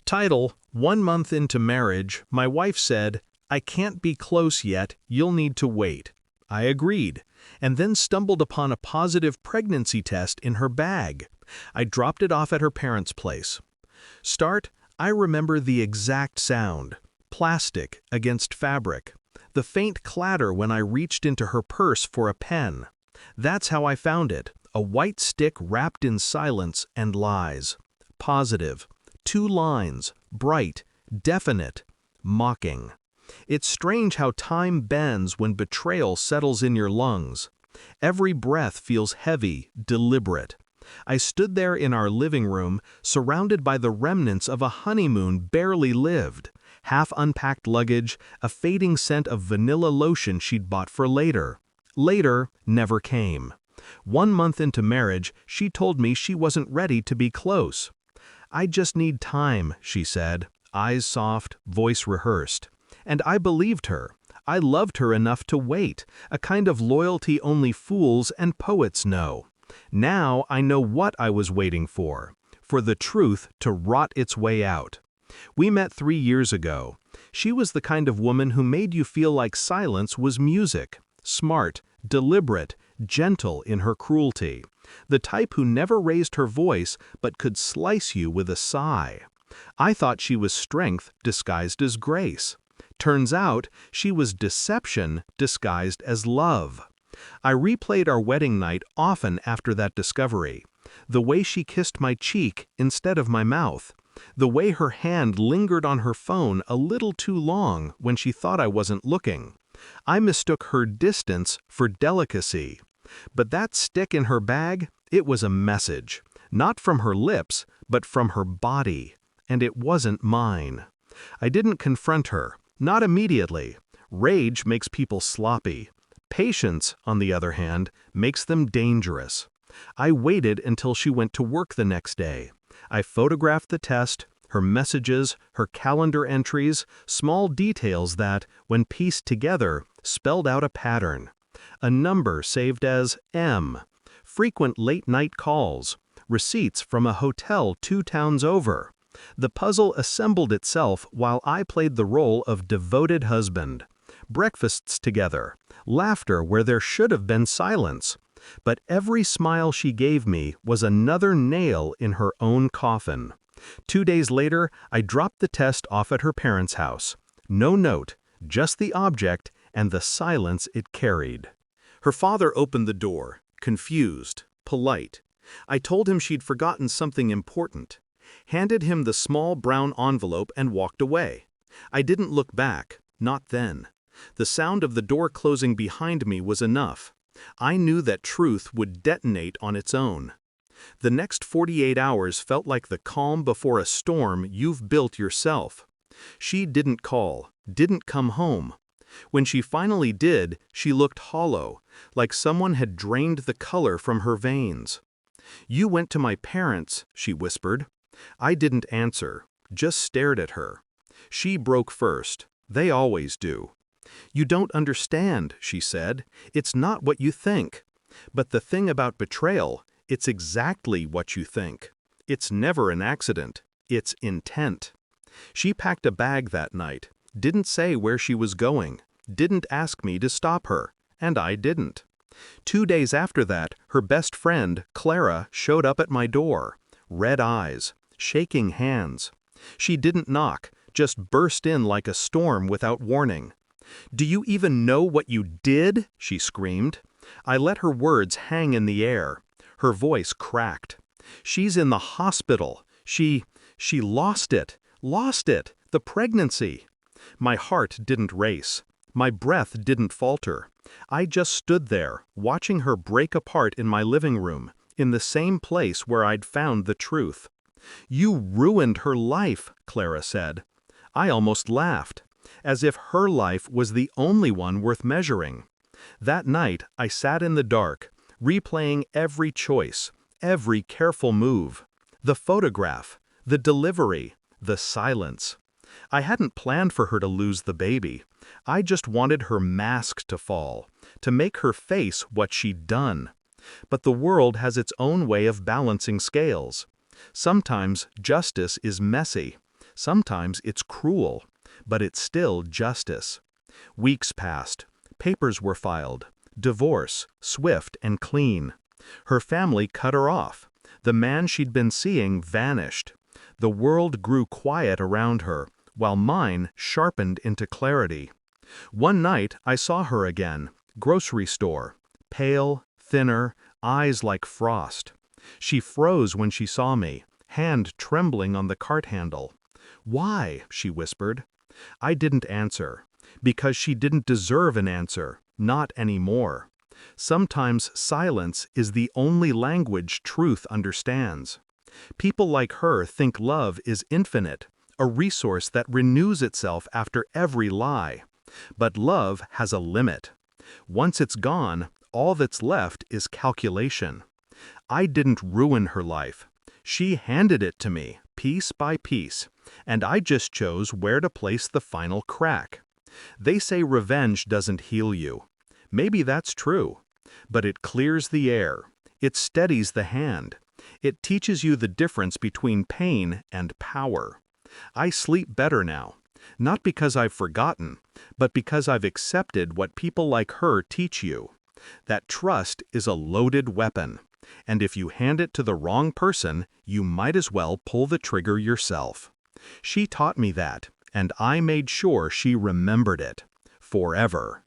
Title: 1 month into marriage, my wife said, "I can't be close yet, you'll need to wait." I agreed, and then stumbled upon a positive pregnancy test in her bag. I dropped it off at her parents' place. Start: I remember the exact sound. Plastic against fabric. The faint clatter when I reached into her purse for a pen. That's how I found it, a white stick wrapped in silence and lies. Positive. 2 lines, bright, definite, mocking. It's strange how time bends when betrayal settles in your lungs. Every breath feels heavy, deliberate. I stood there in our living room, surrounded by the remnants of a honeymoon barely lived. Half-unpacked luggage, a fading scent of vanilla lotion she'd bought for later. Later never came. 1 month into marriage, she told me she wasn't ready to be close. "I just need time," she said, eyes soft, voice rehearsed. And I believed her. I loved her enough to wait, a kind of loyalty only fools and poets know. Now I know what I was waiting for the truth to rot its way out. We met 3 years ago. She was the kind of woman who made you feel like silence was music, smart, deliberate, gentle in her cruelty. The type who never raised her voice but could slice you with a sigh. I thought she was strength disguised as grace. Turns out, she was deception disguised as love. I replayed our wedding night often after that discovery. The way she kissed my cheek instead of my mouth. The way her hand lingered on her phone a little too long when she thought I wasn't looking. I mistook her distance for delicacy. But that stick in her bag, it was a message. Not from her lips, but from her body. And it wasn't mine. I didn't confront her. Not immediately. Rage makes people sloppy. Patience, on the other hand, makes them dangerous. I waited until she went to work the next day. I photographed the test, her messages, her calendar entries, small details that, when pieced together, spelled out a pattern. A number saved as M. Frequent late-night calls. Receipts from a hotel 2 towns over. The puzzle assembled itself while I played the role of devoted husband. Breakfasts together, laughter where there should have been silence. But every smile she gave me was another nail in her own coffin. 2 days later, I dropped the test off at her parents' house. No note, just the object and the silence it carried. Her father opened the door, confused, polite. I told him she'd forgotten something important. Handed him the small brown envelope and walked away. I didn't look back, not then. The sound of the door closing behind me was enough. I knew that truth would detonate on its own. The next 48 hours felt like the calm before a storm you've built yourself. She didn't call, didn't come home. When she finally did, she looked hollow, like someone had drained the color from her veins. "You went to my parents," she whispered. I didn't answer, just stared at her. She broke first. They always do. "You don't understand," she said. "It's not what you think. But the thing about betrayal, it's exactly what you think. It's never an accident. It's intent." She packed a bag that night, didn't say where she was going, didn't ask me to stop her, and I didn't. 2 days after that, her best friend, Clara, showed up at my door. Red eyes, shaking hands. She didn't knock, just burst in like a storm without warning. "Do you even know what you did?" she screamed. I let her words hang in the air. Her voice cracked. "She's in the hospital. She lost it, the pregnancy." My heart didn't race. My breath didn't falter. I just stood there, watching her break apart in my living room, in the same place where I'd found the truth. "You ruined her life," Clara said. I almost laughed, as if her life was the only one worth measuring. That night, I sat in the dark, replaying every choice, every careful move. The photograph, the delivery, the silence. I hadn't planned for her to lose the baby. I just wanted her mask to fall, to make her face what she'd done. But the world has its own way of balancing scales. Sometimes justice is messy. Sometimes it's cruel, but it's still justice. Weeks passed. Papers were filed. Divorce, swift and clean. Her family cut her off. The man she'd been seeing vanished. The world grew quiet around her, while mine sharpened into clarity. One night I saw her again, grocery store, pale, thinner, eyes like frost. She froze when she saw me, hand trembling on the cart handle. "Why?" she whispered. I didn't answer, because she didn't deserve an answer, not anymore. Sometimes silence is the only language truth understands. People like her think love is infinite, a resource that renews itself after every lie. But love has a limit. Once it's gone, all that's left is calculation. I didn't ruin her life. She handed it to me, piece by piece, and I just chose where to place the final crack. They say revenge doesn't heal you. Maybe that's true. But it clears the air. It steadies the hand. It teaches you the difference between pain and power. I sleep better now. Not because I've forgotten, but because I've accepted what people like her teach you. That trust is a loaded weapon, and if you hand it to the wrong person, you might as well pull the trigger yourself. She taught me that, and I made sure she remembered it. Forever.